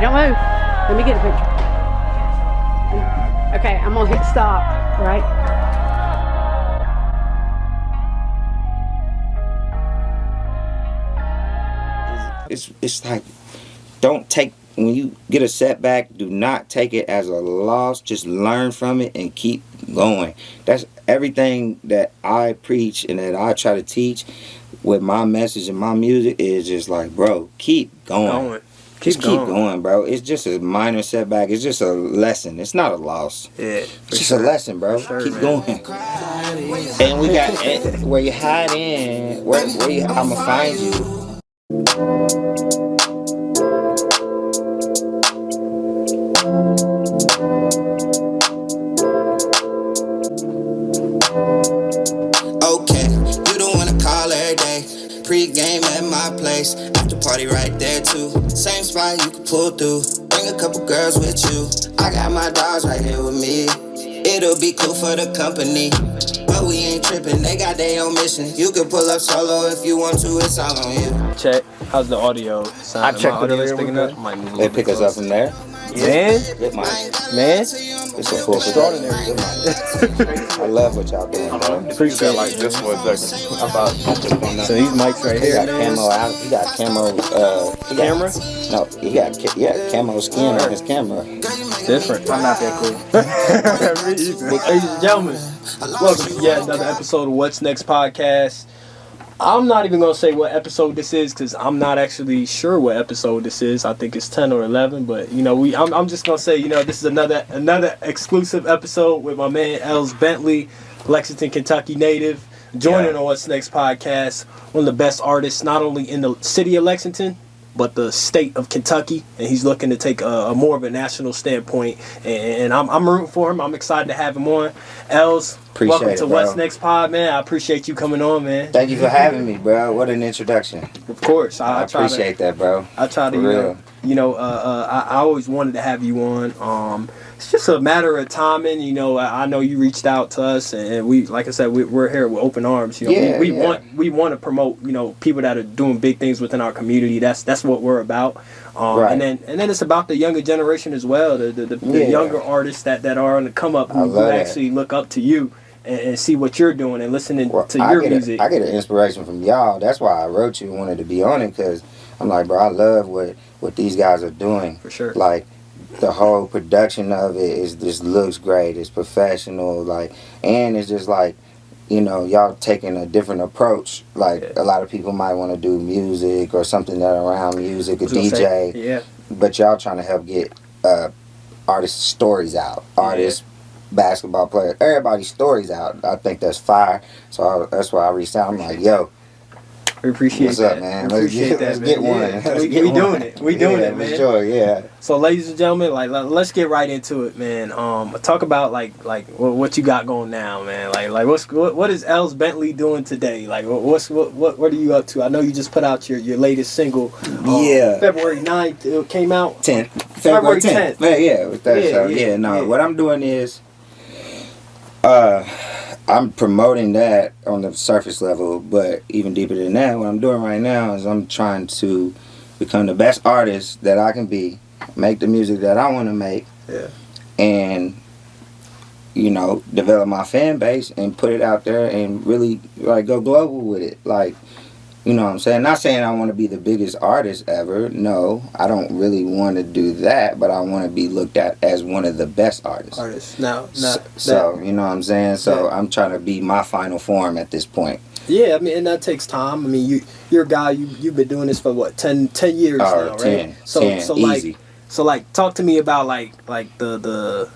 Don't move. Let me get a picture. Okay, I'm gonna hit stop, right? It's like, don't take, when you get a setback, do not take it as a loss. Just learn from it and keep going. That's everything that I preach and that I try to teach with my message and my music is just like, bro, keep going. Keep going, bro. It's just a minor setback. It's just a lesson. It's not a loss. Yeah, it's just a lesson, bro. Keep going. And we got where you hide in. I'ma find you. Okay, you don't wanna call every day. Pre-game at my place, after party right there too. Same spot you can pull through. Bring a couple girls with you. I got my dogs right here with me. It'll be cool for the company, but we ain't tripping. They got their own mission. You can pull up solo if you want to. It's all on you. Check. How's the audio sound? I checked the audio picking up. They pick us up from there. Man, Good mic. man. It's a full extraordinary. Good mic. I love what y'all doing, bro. Appreciate like this for a second. So these mics right He here. got camo out. He got camo. Camera? No, he got camo skin on his camera. Different. I'm not that cool. Ladies and gentlemen, welcome to yet another episode of What's Next podcast. I'm not even going to say what episode this is because I'm not actually sure what episode this is. I think it's 10 or 11, but you know, I'm just going to say, you know, this is another exclusive episode with my man Elz Bentley, Lexington, Kentucky native, joining on What's Next podcast, one of the best artists not only in the city of Lexington but the state of Kentucky, and he's looking to take a more of a national standpoint, and I'm rooting for him. I'm excited to have him on. Elz, welcome to What's Next Pod, man. I appreciate you coming on, man. Thank you for having me, bro. What an introduction. Of course. I appreciate that, bro. I try to, I always wanted to have you on. It's just a matter of timing. You know, I know you reached out to us, and we, like I said, we're here with open arms. You know, we want to promote, you know, people that are doing big things within our community. That's what we're about. Right. And then it's about the younger generation as well. The younger artists that are on the come up who actually look up to you and see what you're doing and listening to your music. I get an inspiration from y'all. That's why I wrote you and wanted to be on it, because I'm like, bro, I love what these guys are doing. For sure. Like, the whole production of it just looks great. It's professional, like, and it's just like, you know, y'all taking a different approach. Like, a lot of people might want to do music or something that around music, a DJ. But y'all trying to help get artists' stories out. Artists, basketball players, everybody's stories out. I think that's fire. So that's why I reached out. I'm like, yo, we appreciate what's that. up, man? Let's get one. We doing it. We doing it, man. For sure, yeah. So, ladies and gentlemen, like, let's get right into it, man. Talk about like what you got going now, man. Like what is Elz Bentley doing today? Like, what are you up to? I know you just put out your latest single. February 9th. It came out. 10th. February 10th. What I'm doing is, I'm promoting that on the surface level, but even deeper than that, what I'm doing right now is I'm trying to become the best artist that I can be, make the music that I want to make, and, you know, develop my fan base and put it out there and really, like, go global with it. Like, you know what I'm saying? Not saying I want to be the biggest artist ever. No, I don't really want to do that, but I want to be looked at as one of the best artists. So, you know what I'm saying? So I'm trying to be my final form at this point. Yeah, I mean, and that takes time. I mean, you're a guy, you've been doing this for what, 10 years now, right? 10, so easy. Like, talk to me about like the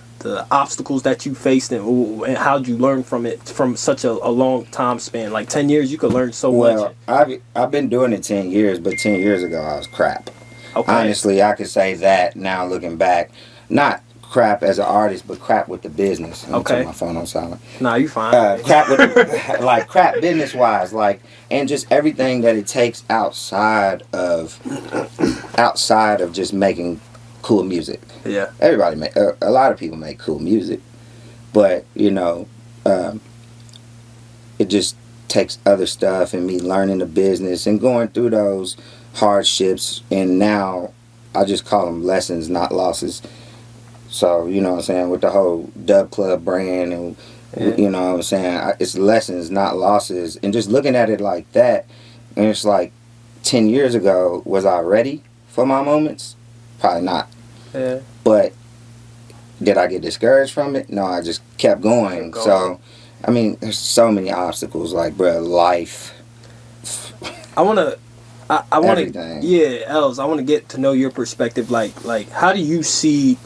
obstacles that you faced and how'd you learn from it from such a long time span. Like 10 years, you could learn so much. Well, I've been doing it 10 years, but 10 years ago I was crap. Okay. Honestly, I could say that now looking back. Not crap as an artist, but crap with the business. I'm turn my phone on silent. Nah, you fine. Crap with like crap business wise, like, and just everything that it takes outside of just making cool music. Yeah. Everybody a lot of people make cool music, but you know, it just takes other stuff and me learning the business and going through those hardships and now I just call them lessons, not losses. So, you know what I'm saying, with the whole Dub Club brand and, you know what I'm saying, it's lessons, not losses. And just looking at it like that, and it's like 10 years ago, was I ready for my moments? Probably not. Yeah. But did I get discouraged from it? No, I just kept going. So, I mean, there's so many obstacles, like, bro, life. I want to, Everything. yeah, Els, I want to get to know your perspective. Like, how do you see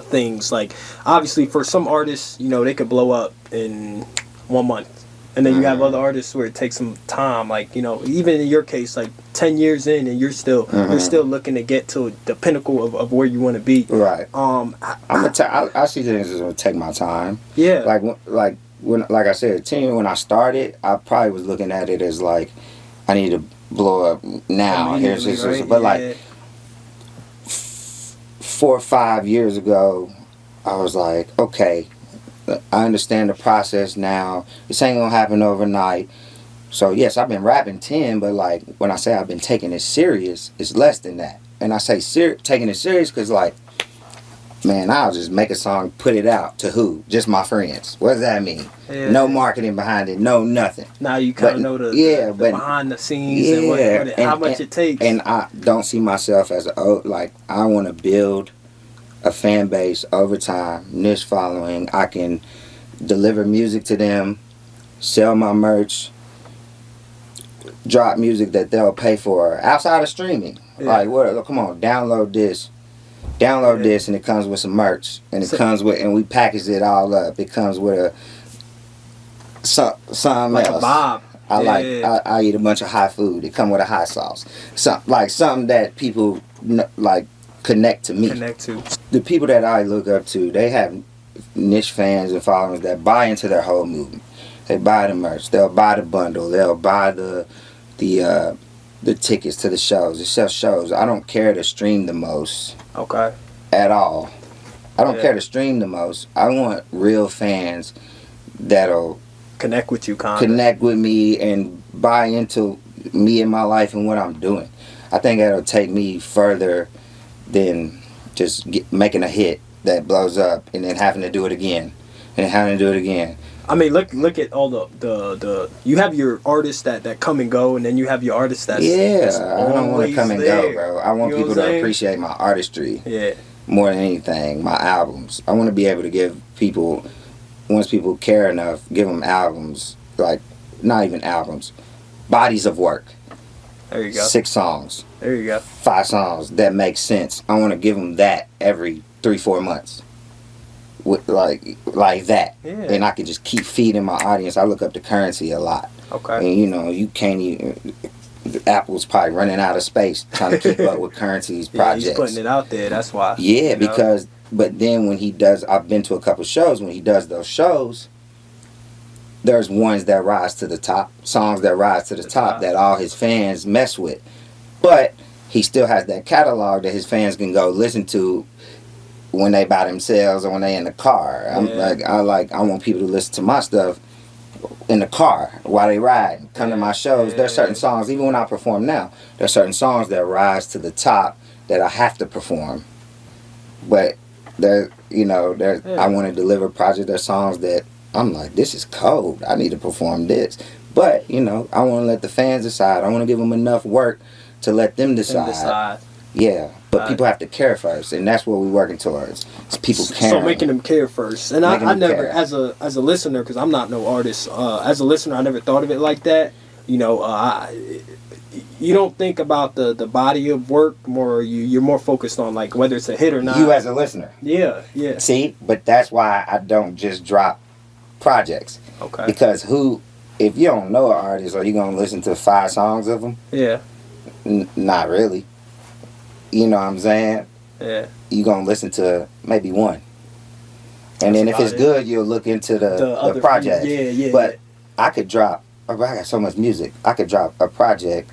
things? Like, obviously, for some artists, you know, they could blow up in 1 month. And then you have other artists where it takes some time. Like, you know, even in your case, like 10 years in, and you're still looking to get to the pinnacle of where you want to be. Right. I see things as gonna take my time. Yeah. Like I said, 10 when I started, I probably was looking at it as like, I need to blow up now. Here's this, right? But like 4 or 5 years ago, I was like, okay, I understand the process now. This ain't gonna happen overnight. So yes, I've been rapping 10, but like when I say I've been taking it serious, it's less than that. And I say taking it serious because like, man, I'll just make a song, put it out to who? Just my friends. What does that mean? Yeah. No marketing behind it, no nothing. Now you kind of know the behind the scenes and how much it takes. And I don't see myself as I want to build a fan base over time, niche following. I can deliver music to them, sell my merch, drop music that they'll pay for outside of streaming. Yeah. Like, come on, download this, and it comes with some merch, and and we package it all up. It comes with something like else. A vibe. I eat a bunch of hot food. It come with a hot sauce. Something that people like connect to me. The people that I look up to, they have niche fans and followers that buy into their whole movement. They buy the merch. They'll buy the bundle. They'll buy the tickets to the shows. It sells shows. I don't care to stream the most. Okay. At all. I don't care to stream the most. I want real fans that'll connect with you, connect with me and buy into me and my life and what I'm doing. I think that'll take me further than just making a hit that blows up and then having to do it again and having to do it again. I mean, look at all the you have your artists that come and go, and then you have your artists that's I don't want to come and go, bro. I want people to appreciate my artistry more than anything, my albums. I want to be able to give people, once people care enough, give them albums, like not even albums, bodies of work. There you go. 6 songs. There you go. 5 songs that make sense. I want to give them that every 3-4 months. With like that. Yeah. And I can just keep feeding my audience. I look up to Currency a lot. Okay. And you know, you can't even, Apple's probably running out of space trying to keep up with Currency's projects. He's putting it out there, that's why. Yeah, because, but then when he does, I've been to a couple shows, when he does those shows, there's ones that rise to the top, songs that rise to the top that all his fans mess with. But he still has that catalog that his fans can go listen to when they by themselves or when they in the car. I want people to listen to my stuff in the car while they ride. Come to my shows. There's certain songs, even when I perform now, there's certain songs that rise to the top that I have to perform. But I want to deliver projects. There's songs that I'm like, this is cold. I need to perform this. But, I want to let the fans decide. I want to give them enough work to let them decide. Yeah, but people have to care first, and that's what we're working towards. It's people caring. So making them care first. And I never, as a listener, because I'm not no artist, as a listener, I never thought of it like that. You don't think about the body of work more. You're more focused on like whether it's a hit or not. You as a listener. Yeah. See, but that's why I don't just drop projects. Okay. Because if you don't know an artist, are you gonna listen to 5 songs of them? Yeah. Not really. You know what I'm saying? Yeah. You gonna listen to maybe 1. And then if it's good, you'll look into the project. Yeah. But I got so much music. I could drop a project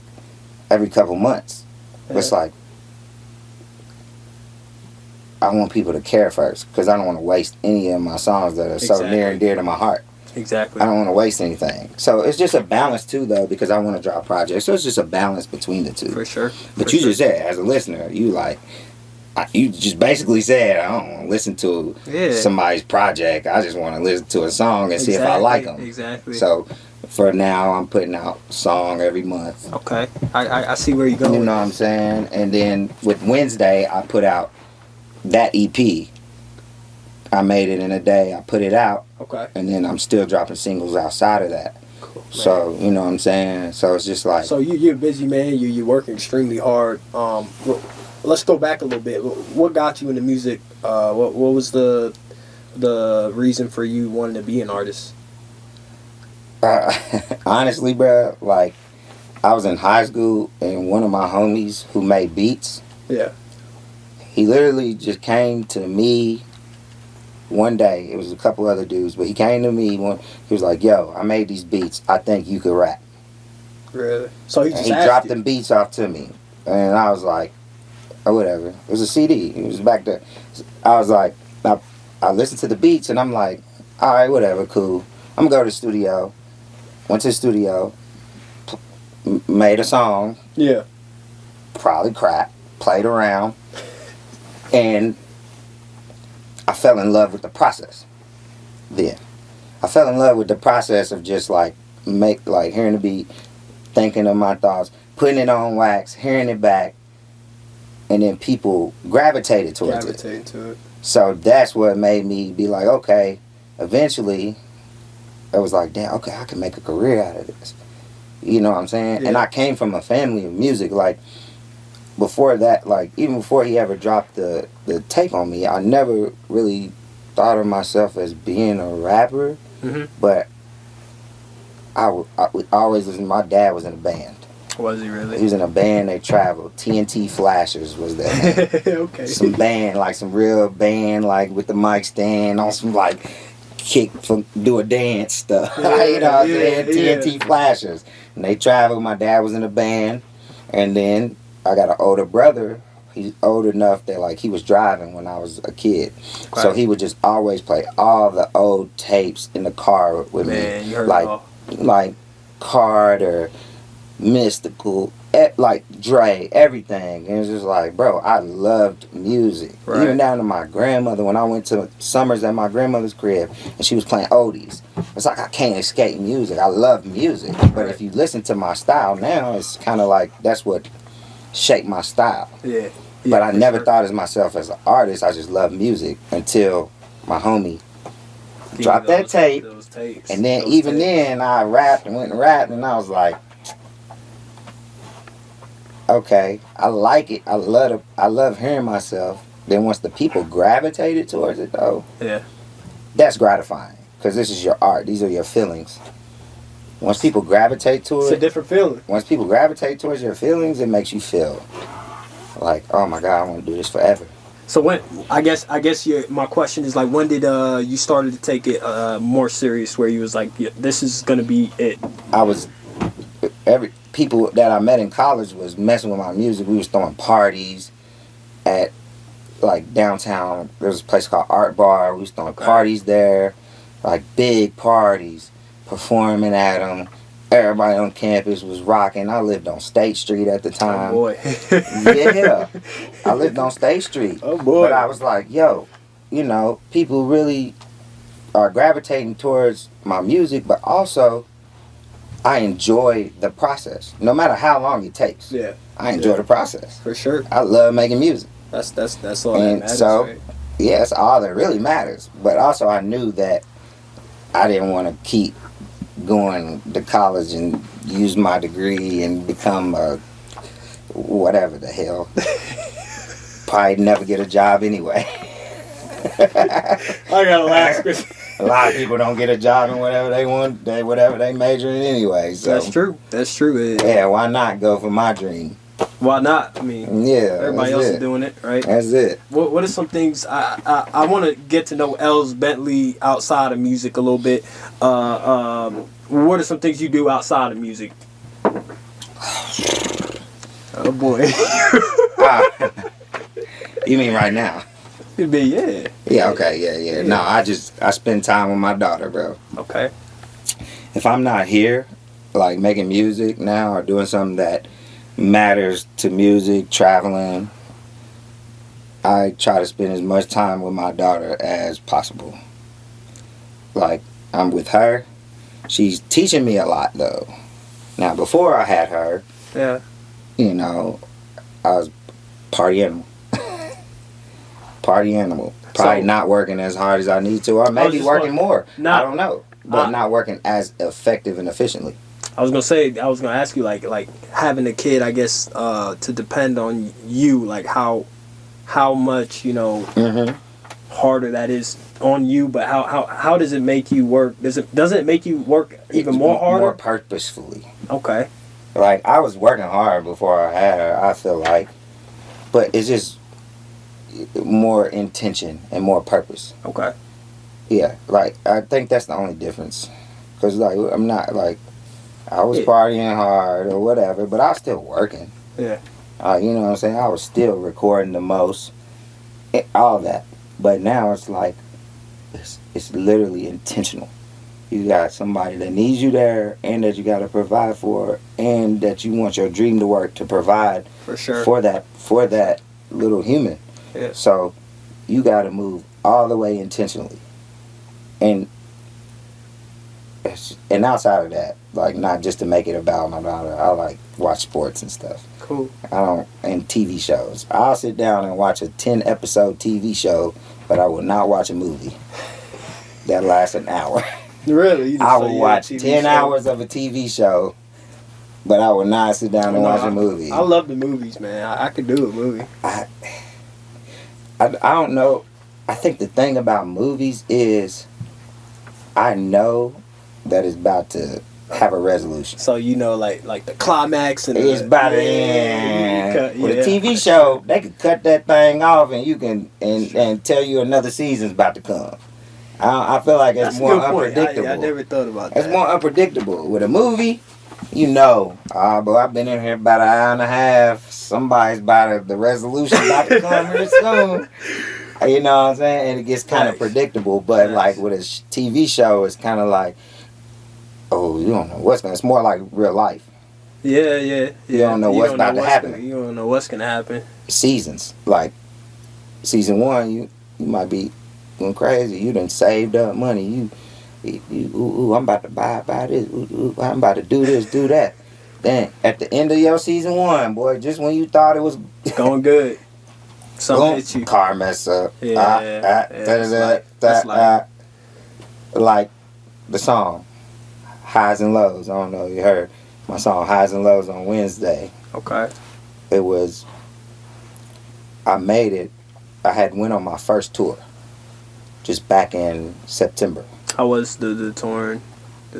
every couple months. Yeah. It's like, I want people to care first, because I don't want to waste any of my songs that are so near and dear to my heart. Exactly. I don't want to waste anything. So it's just a balance too, though, because I want to drop projects. So it's just a balance between the two. For sure. But you just said, as a listener, you like, You just basically said I don't want to listen to somebody's project. I just want to listen to a song and see if I like them. Exactly. So for now, I'm putting out a song every month. Okay, I see where you're going. You know what I'm saying? And then with Wednesday, I put out that EP. I made it in a day. I put it out. Okay. And then I'm still dropping singles outside of that. Cool, so you know what I'm saying? So it's just like. So you're a busy man. You work extremely hard. Let's go back a little bit. What got you into music? What was the reason for you wanting to be an artist? Honestly, bro, like I was in high school and one of my homies who made beats. Yeah. He literally just came to me one day. It was a couple other dudes, but he came to me one. He was like, "Yo, I made these beats. I think you could rap." Really? So he dropped them beats off to me, and I was like, "Oh, whatever." It was a CD. It was back there. I was like, I listened to the beats, and I'm like, "All right, whatever, cool. I'm gonna go to the studio." Went to the studio, made a song. Yeah. Probably crap. Played around, and I fell in love with the process. Then I fell in love with the process of just like hearing the beat, thinking of my thoughts, putting it on wax, hearing it back, and then people gravitated towards it. So that's what made me be like, okay, eventually, I was like, damn, okay, I can make a career out of this. You know what I'm saying? Yeah. And I came from a family of music. Like, before that, like, even before he ever dropped the tape on me, I never really thought of myself as being a rapper. Mm-hmm. But I always listened. My dad was in a band. Was he really? He was in a band. They traveled. TNT Flashers was that. Okay. Some band, like some real band, like with the mic stand on some like kick for do a dance stuff. You know what I'm saying? TNT Flashers. And they traveled. My dad was in a band, and then I got an older brother. He's old enough that like he was driving when I was a kid, right. So he would just always play all the old tapes in the car with me, you heard like Carter, Mystical, like Dre, everything. And it's just like, bro, I loved music. Right. Even down to my grandmother, when I went to summers at my grandmother's crib and she was playing oldies. It's like I can't escape music. I love music. But if you listen to my style now, it's kind of like that's what shaped my style. Yeah. But I never thought of myself as an artist. I just loved music until my homie dropped that tape. And then then I rapped and went and rapped and I was like, okay, I like it. I love hearing myself. Then once the people gravitated towards it though, that's gratifying because this is your art. These are your feelings. Once people gravitate to it, it's a different feeling. Once people gravitate towards your feelings, it makes you feel like, oh my God, I want to do this forever. So when I guess my question is like, when did you started to take it more serious? Where you was like, yeah, this is gonna be it. People that I met in college was messing with my music. We was throwing parties at like downtown. There was a place called Art Bar. We was throwing parties there, like big parties, performing at them. Everybody on campus was rocking. I lived on State Street at the time. Oh boy. Yeah. I lived on State Street. Oh boy. But I was like, yo, you know, people really are gravitating towards my music, but also I enjoy the process. No matter how long it takes. Yeah. I enjoy the process. For sure. I love making music. That's all that matters. So, right? Yeah, that's all that really matters. But also I knew that I didn't want to keep going to college and use my degree and become a whatever the hell. Probably never get a job anyway. I gotta laugh. A lot of people don't get a job in whatever they want, whatever they major in anyway. So That's true. Yeah, why not go for my dream? Why not? I mean, yeah, everybody else is doing it, right? That's it. What are some things I want to get to know Elz Bentley outside of music a little bit. What are some things you do outside of music? Oh boy. You mean right now? It'd be yeah. Yeah. Okay. Yeah. No, I spend time with my daughter, bro. Okay. If I'm not here, like making music now or doing something that matters to music, traveling, I try to spend as much time with my daughter as possible. Like, I'm with her. She's teaching me a lot, though. Now, before I had her, Yeah. you know, I was party animal. Party animal. Probably So- not working as hard as I need to, or maybe just working more. Not- I don't know. But not working as effective and efficiently. I was gonna ask you like having a kid, I guess, to depend on you, like how much, you know, harder that is on you, but how does it make you work? Does it make you work even more harder? More purposefully. Okay. Like, I was working hard before I had her, I feel like. But it's just more intention and more purpose. Okay. Yeah, like, I think that's the only difference. Because, like, I'm not, like, I was Yeah. partying hard or whatever, but I was still working. Yeah. You know what I'm saying? I was still recording the most. All that. But now it's like, it's literally intentional. You got somebody that needs you there, and that you got to provide for, and that you want your dream to work to provide For sure. for that little human. Yeah. So you got to move all the way intentionally, and outside of that, like, not just to make it about my daughter. I like watch sports and stuff. Cool. And TV shows. I'll sit down and watch a 10-episode TV show, but I will not watch a movie that lasts an hour. Really? I will watch 10 hours of a TV show, but I will not sit down and watch a movie. I love the movies, man. I could do a movie. I don't know. I think the thing about movies is I know that it's about to have a resolution. So you know, like the climax and It's about to end. With a TV show, they could cut that thing off, and you can and tell you another season's about to come. I feel like it's That's a more good point. unpredictable. I never thought about that. It's more unpredictable. With a movie, you know, but I've been in here about an hour and a half. Somebody's the resolution about to come here soon. You know what I'm saying? And it gets kind of predictable. But like with a TV show, it's kind of like, oh, you don't know what's going to. It's more like real life. Yeah. You don't know what's about to happen. You don't know what's gonna happen. Seasons. Like, season 1, you might be going crazy. You done saved up money. I'm about to buy this. I'm about to do this, do that. Then at the end of your season 1, boy, just when you thought it was going good, something hits you. Car mess up. That's like the song Highs and Lows. I don't know if you heard my song Highs and Lows on Wednesday. Okay. It was, I made it. I had went on my first tour just back in September. How was the touring?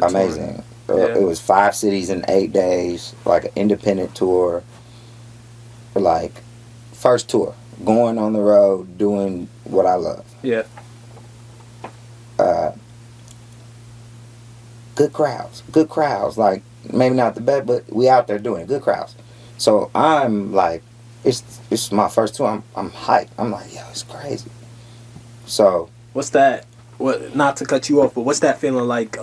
Amazing. Yeah. It was 5 cities in 8 days, like an independent tour. Like, first tour, going on the road, doing what I love. Yeah. Good crowds. Like, maybe not the best, but we out there doing it. Good crowds. So I'm like, it's my first tour. I'm hyped. I'm like, yo, it's crazy. So what's that? What? Not to cut you off, but what's that feeling like?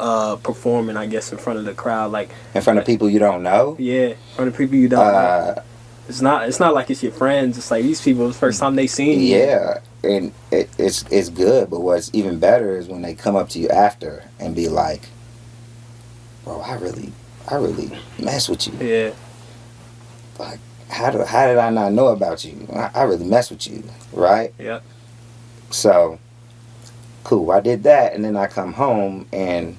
Performing, I guess, in front of the crowd, like in front of people you don't know. Yeah, in front of people you don't know. It's not like it's your friends. It's like these people, it's the first time they seen you. Yeah, and it's good. But what's even better is when they come up to you after and be like, bro, I really mess with you. Yeah. Like, how did I not know about you? I really mess with you, right? Yeah. So, cool. I did that, and then I come home, and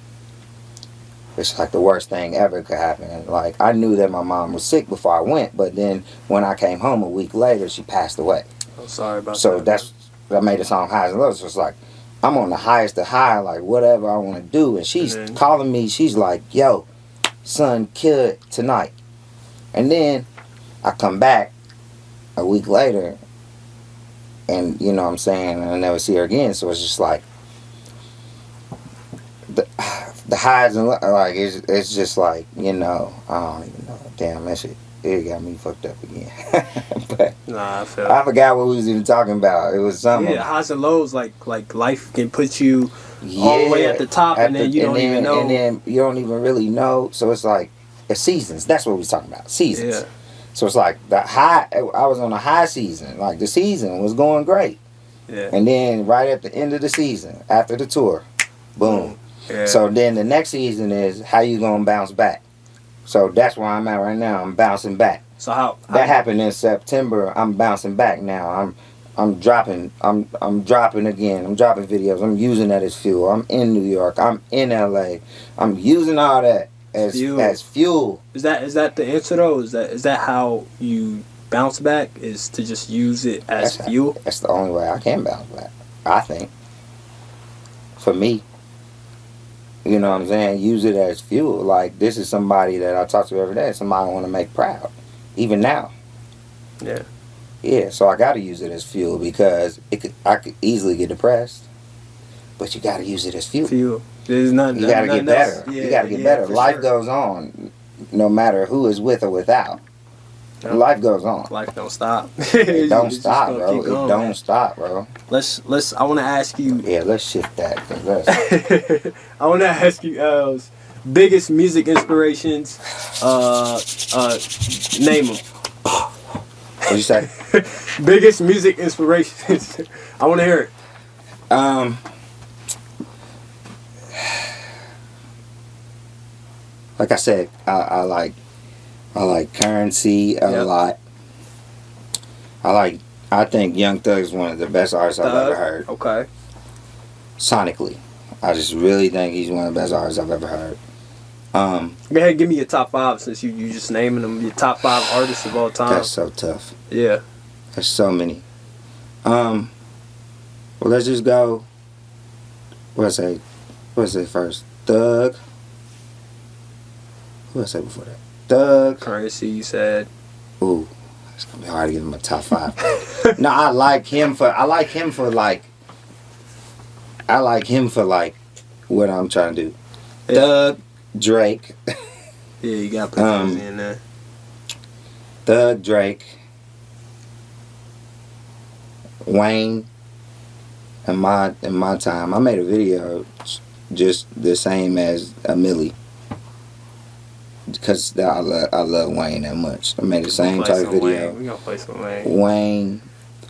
it's like the worst thing ever could happen. Like, I knew that my mom was sick before I went, but then when I came home a week later, she passed away. I'm sorry about that. So I made the song Highs and Lows. So it's like, I'm on the highest of high, like whatever I want to do. And she's calling me. She's like, yo, son, kill it tonight. And then I come back a week later, and you know what I'm saying, and I never see her again. So it's just like, the highs and like, it's just like, you know, I don't even know. Damn, that shit, it got me fucked up again. But I forgot what we was even talking about. It was something. Yeah, highs and lows, like life can put you all the way at the top, and then you don't even know. And then you don't even really know. So it's like, it's seasons. That's what we was talking about. Seasons. Yeah. So it's like I was on a high season. Like the season was going great. Yeah. And then right at the end of the season, after the tour, boom. Yeah. So then the next season is how you gonna bounce back. So that's where I'm at right now. I'm bouncing back. So how that happened in September. I'm bouncing back now. I'm dropping again. I'm dropping videos. I'm using that as fuel. I'm in New York. I'm in LA. I'm using all that as fuel. Is that the answer though? Is that how you bounce back? Is to just use it as fuel? That's the only way I can bounce back, I think. For me. You know what I'm saying? Use it as fuel. Like, this is somebody that I talk to every day. Somebody I want to make proud. Even now. Yeah. Yeah, so I got to use it as fuel because I could easily get depressed. But you got to use it as fuel. Fuel. There's nothing. You got to get better. Yeah, you got to get better. Life goes on no matter who is with or without. No. Life goes on. Life don't stop. It don't stop, bro. It don't stop, bro. Let's. I want to ask you. Yeah, let's shift that. I want to ask you, Elz, biggest music inspirations. Name them. What'd you say? Biggest music inspirations. I want to hear it. Like I said, I like Currency a lot. I think Young Thug is one of the best artists I've ever heard. Okay. Sonically. I just really think he's one of the best artists I've ever heard. Go ahead, give me your top 5 since you just naming them. Your top 5 artists of all time. That's so tough. Yeah. There's so many. Well, let's just go. What did I say first? Thug. Who did I say before that? Thug. Currency, you said. Ooh, it's gonna be hard to give him a top 5. No, I like him for what I'm trying to do. Yeah. Thug, Drake. Yeah, you got to put those in there. Thug, Drake, Wayne. In my time, I made a video just the same as a Millie. Because I love Wayne that much. I made the same type of video. We gonna play some Wayne.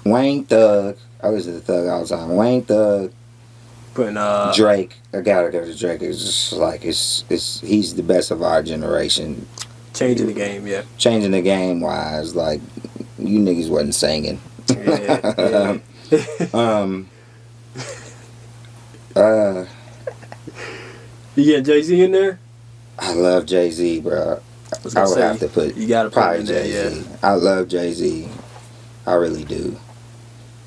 Wayne Thug. I listen to Thug all the time. Wayne Thug. Putting Drake. I gotta go to Drake. It's just like he's the best of our generation. Changing the game, yeah. Changing the game wise, like you niggas wasn't singing. Yeah. You get Jay-Z in there? I love Jay-Z, bro. I would have to put you gotta probably put him in Jay-Z. there, yeah. I love Jay-Z. I really do.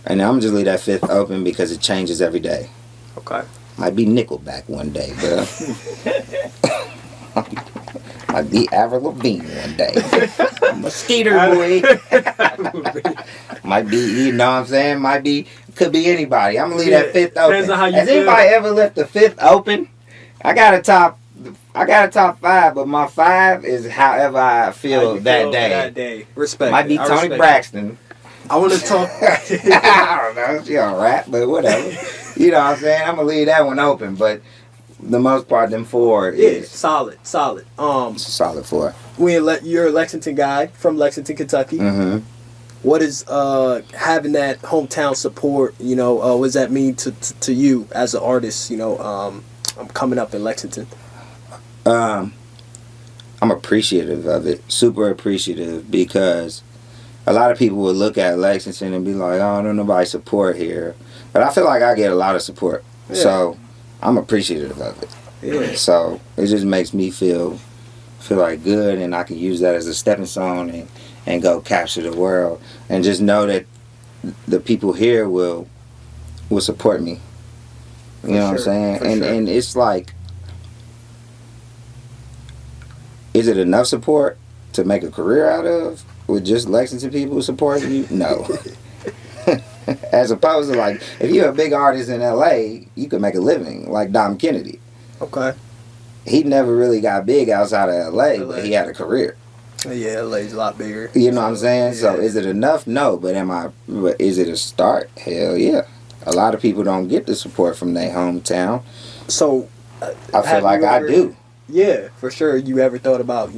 And I'm just leave that 5th open because it changes every day. Okay. Might be Nickelback one day, bro. Might be Avril Lavigne one day. I'm a skater boy. Might be, you know what I'm saying? Could be anybody. I'm gonna leave that 5th open. Depends on how you Has feel. anybody ever left the 5th open? I got a top 5, but my 5 is however I feel that day. That day. Respect. Might be Tony Braxton. I want to talk. I don't know. She don't rap, but whatever. You know what I'm saying? I'm gonna leave that one open, but the most part, them 4 is solid. It's a solid 4. You're a Lexington guy from Lexington, Kentucky. Mm-hmm. What is having that hometown support? You know, what does that mean to you as an artist? You know, I'm coming up in Lexington. I'm appreciative of it. Super appreciative because a lot of people would look at Lexington and be like, "Oh, don't nobody support here," but I feel like I get a lot of support. Yeah. So I'm appreciative of it. Yeah. So it just makes me feel like good, and I can use that as a stepping stone and go capture the world, and just know that the people here will support me. You know what I'm saying? And it's like, is it enough support to make a career out of with just Lexington people supporting you? No. As opposed to, like, if you're a big artist in LA, you could make a living, like Dom Kennedy. Okay. He never really got big outside of LA, but he had a career. Yeah, LA's a lot bigger. You know what I'm saying? Yeah. So is it enough? No. But is it a start? Hell yeah. A lot of people don't get the support from their hometown. So I feel like I do. Yeah, for sure. You ever thought about,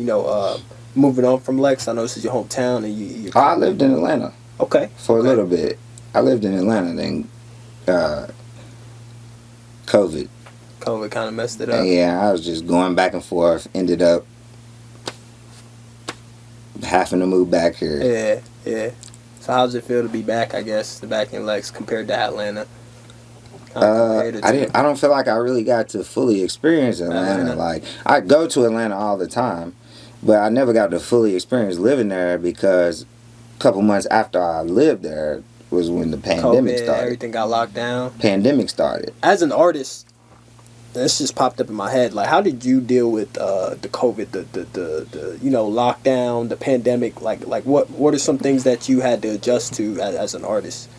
moving on from Lex? I know this is your hometown, and you. I lived in Atlanta. Okay. For a little bit. I lived in Atlanta, then COVID. COVID kind of messed it up. Yeah, I was just going back and forth. Ended up having to move back here. Yeah. So how does it feel to be back? I guess back in Lex compared to Atlanta. I don't feel like I really got to fully experience Atlanta. Like I go to Atlanta all the time, but I never got to fully experience living there because a couple months after I lived there was when the pandemic started. Everything got locked down. Pandemic started. As an artist, this just popped up in my head. Like, how did you deal with the COVID, the lockdown, the pandemic? Like what are some things that you had to adjust to as an artist?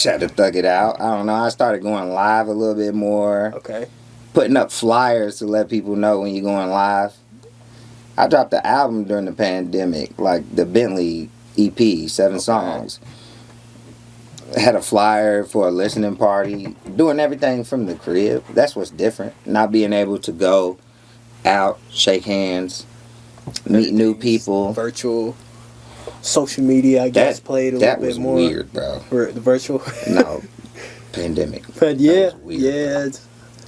Had to thug it out. I don't know. I started going live a little bit more. Okay. Putting up flyers to let people know when you're going live. I dropped the album during the pandemic, like the Bentley EP, 7 songs. Had a flyer for a listening party, doing everything from the crib. That's what's different. Not being able to go out, shake hands, meet new people. Virtual. Social media, I guess, played a little bit more. That was weird, bro. The virtual? No. Pandemic. But yeah, that was weird,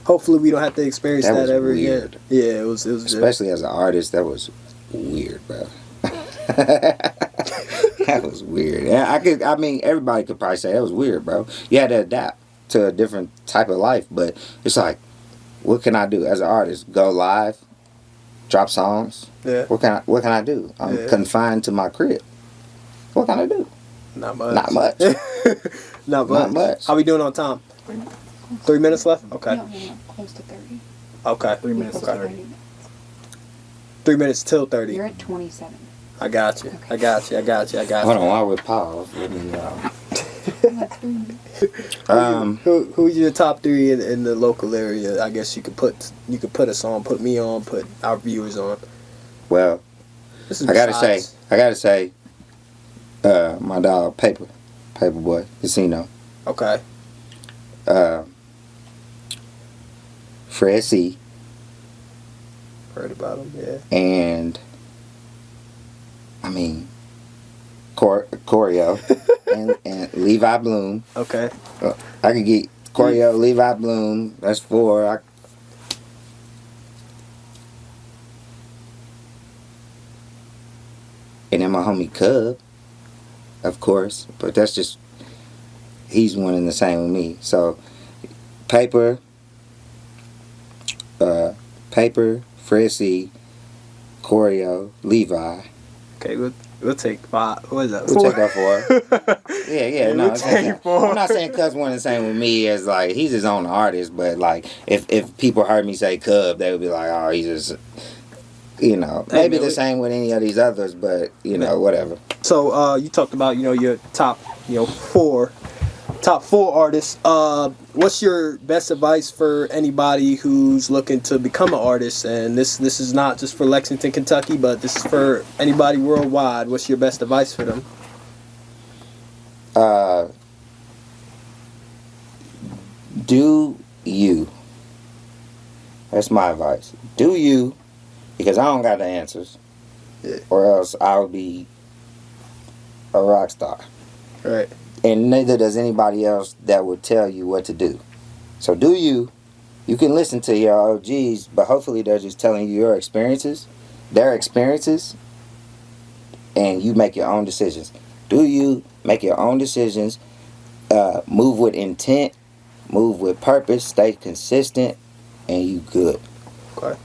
hopefully we don't have to experience that ever weird. again. Yeah, it was especially as an artist, that was weird, bro. That was weird. I mean, everybody could probably say that was weird, bro. You had to adapt to a different type of life, but it's like, what can I do as an artist? Go live, drop songs. Yeah. What can I do? I'm confined to my crib. What can I do? Not much. Not much. Not much. How we doing on time? 3 minutes left? Okay. No, close to 30. Okay. 3 minutes to 30. 3 minutes till 30. You're at 27. I got you. Okay. I got you. Hold on, while we're paused, let me Who's your top 3 in the local area? I guess you could put us on, put me on, put our viewers on. Well, I gotta say, my dog Paperboy Casino. Okay. Fred C. Heard about him, yeah. And I mean, Choreo and Levi Bloom. Okay. I could get Choreo, Levi Bloom. That's 4. And then my homie Cub, of course. But that's just, he's one and the same with me. So, Paper, Fred C, Choreo, Levi. Okay, we'll take 5. What is that? We'll take that 4. Yeah, no. We'll take 4. I'm not saying Cub's one and the same with me as like, he's his own artist, but like, if people heard me say Cub, they would be like, oh, he's just, maybe the same with any of these others, but, whatever. So, you talked about, your top, 4 artists. What's your best advice for anybody who's looking to become an artist? And this is not just for Lexington, Kentucky, but this is for anybody worldwide. What's your best advice for them? Do you. That's my advice. Do you, because I don't got the answers. Yeah. Or else I'll be a rock star. Right. And neither does anybody else that would tell you what to do. So do you. You can listen to your OGs, but hopefully they're just telling you your experiences, their experiences, and you make your own decisions. Do you make your own decisions, move with intent, move with purpose, stay consistent, and you good. Okay.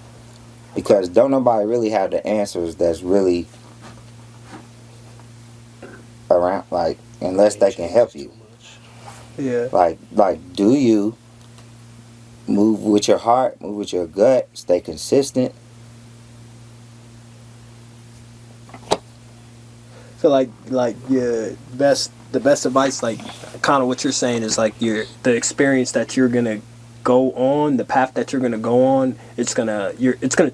Because don't nobody really have the answers that's really around, like, unless they can help you. Yeah. Like, do you move with your heart, move with your gut, stay consistent. So like the best advice, like kind of what you're saying is like the experience that you're gonna go on, the path that you're gonna go on, it's gonna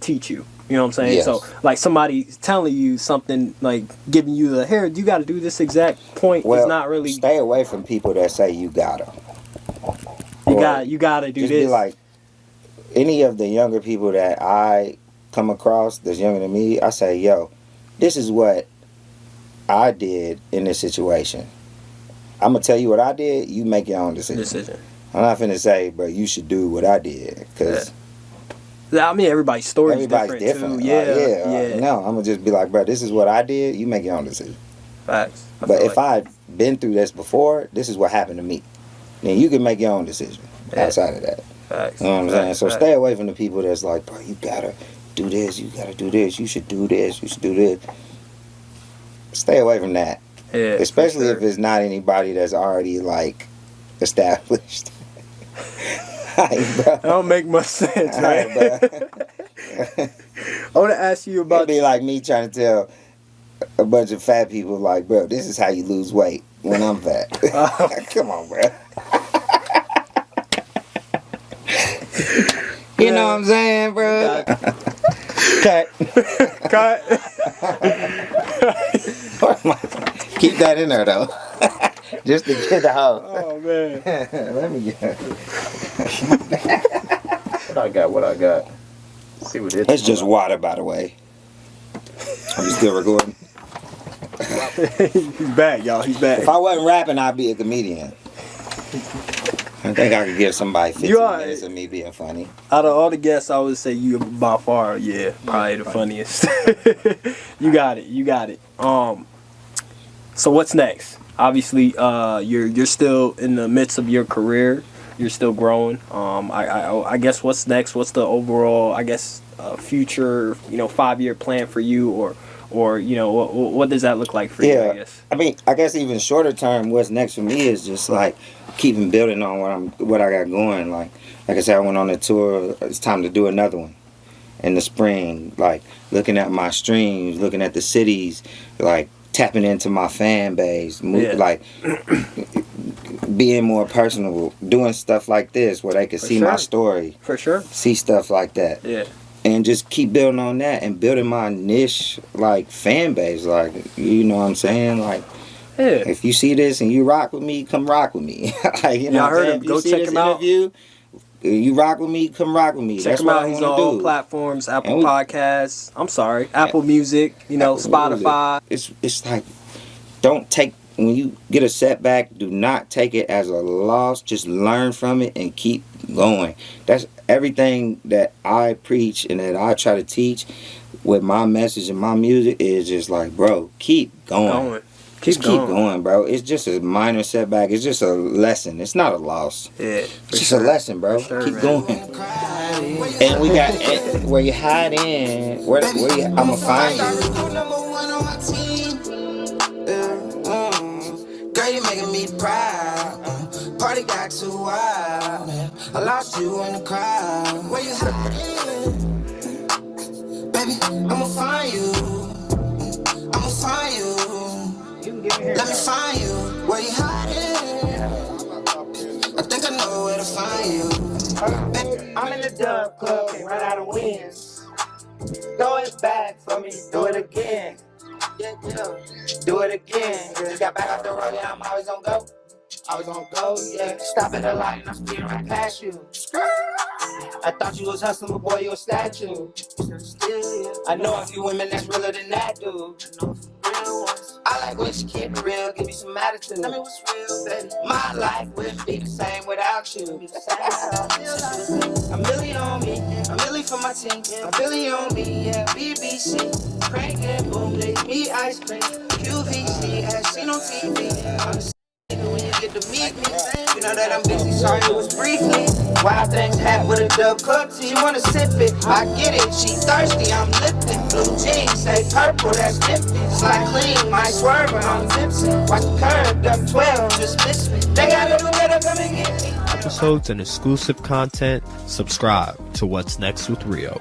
teach you. You know what I'm saying? Yes. So like somebody telling you something, like giving you the here, you got to do this exact point. Well, is not really. Stay away from people that say you gotta. You gotta do just this. Be like, any of the younger people that I come across that's younger than me, I say, yo, this is what I did in this situation. I'm going to tell you what I did. You make your own decision. I'm not finna say, bro, you should do what I did. Because I mean, everybody's story is different. Too. Yeah. No, I'm going to just be like, bro, this is what I did. You make your own decision. Facts. But if I've been through this before, this is what happened to me. Then you can make your own decision outside of that. Facts. You know what I'm saying? So stay away from the people that's like, bro, you gotta do this, you gotta do this, you should do this, you should do this. Stay away from that. Yeah, especially if it's not anybody that's already like established. That don't make much sense, right? I want to ask you about. It'd be like me trying to tell a bunch of fat people, like, bro, this is how you lose weight when I'm fat. Come on, bro. You know what I'm saying, bro? Cut. Keep that in there, though. Just to get the hoe. Oh, man. Let me get What I got. Let's see what it's just water, by the way. Are you still recording? He's back, y'all. He's back. If I wasn't rapping, I'd be a comedian. I think I could give somebody 15 minutes of me being funny. Out of all the guests, I would say you by far, probably the funniest. You got it. So what's next? Obviously, you're still in the midst of your career. You're still growing. I guess what's next? What's the overall, future, 5-year plan for you, or what does that look like for you? I guess. I mean, I guess even shorter term, what's next for me is just like keeping building on what I got going. Like I said, I went on a tour. It's time to do another one in the spring. Like looking at my streams, looking at the cities, like tapping into my fan base, like being more personable, doing stuff like this where they can see my story. For sure. See stuff like that. Yeah. And just keep building on that and building my niche, like, fan base. Like, you know what I'm saying? Like, if you see this and you rock with me, come rock with me. Like, you know, I heard him. Go check him out. You rock with me, come rock with me. Check him out. He's on all platforms, Apple Podcasts. Apple Music, Spotify. It's like, don't take, when you get a setback, do not take it as a loss. Just learn from it and keep going. That's everything that I preach and that I try to teach with my message and my music is just like, bro, keep going. Keep going, bro. It's just a minor setback. It's just a lesson. It's not a loss. Yeah, it's just a lesson, bro. Keep going. And we got where you hide in. Where you, I'ma find you. Girl, you making me proud. Party got too wild. I lost you in the crowd. Where you hiding? Baby, I'ma find you. I'ma find you. Let me find you. Where you hiding? I think I know where to find you. I'm in the dub club, can't run out of wins. Throw it back for me, do it again. Yeah. Do it again. Just got back off the road, yeah, I'm always on go. Always on go, yeah. Stop at a light and I'm speeding right past you. I thought you was hustling, but boy, you a statue. I know a few women that's realer than that, dude. I like when she keep it real, give me some attitude. Tell me what's real, baby. My life wouldn't be the same without you. A million on me, a million for my team. A billion on me, yeah. BBC, crank and boom, they me ice cream. QVC, as seen on TV. I'm the when you get to meet me, you know that I'm busy, sorry it was briefly. Wild things happen with a dub cup, she wanna sip it. I get it, she thirsty, I'm lifting. Blue jeans, say purple, that's nifty. Slide clean, might swerve when I'm tipsy. Watch the curve, up 12, just miss me. They gotta do better, come and get me. Episodes and exclusive content, subscribe to What's Next with Rio.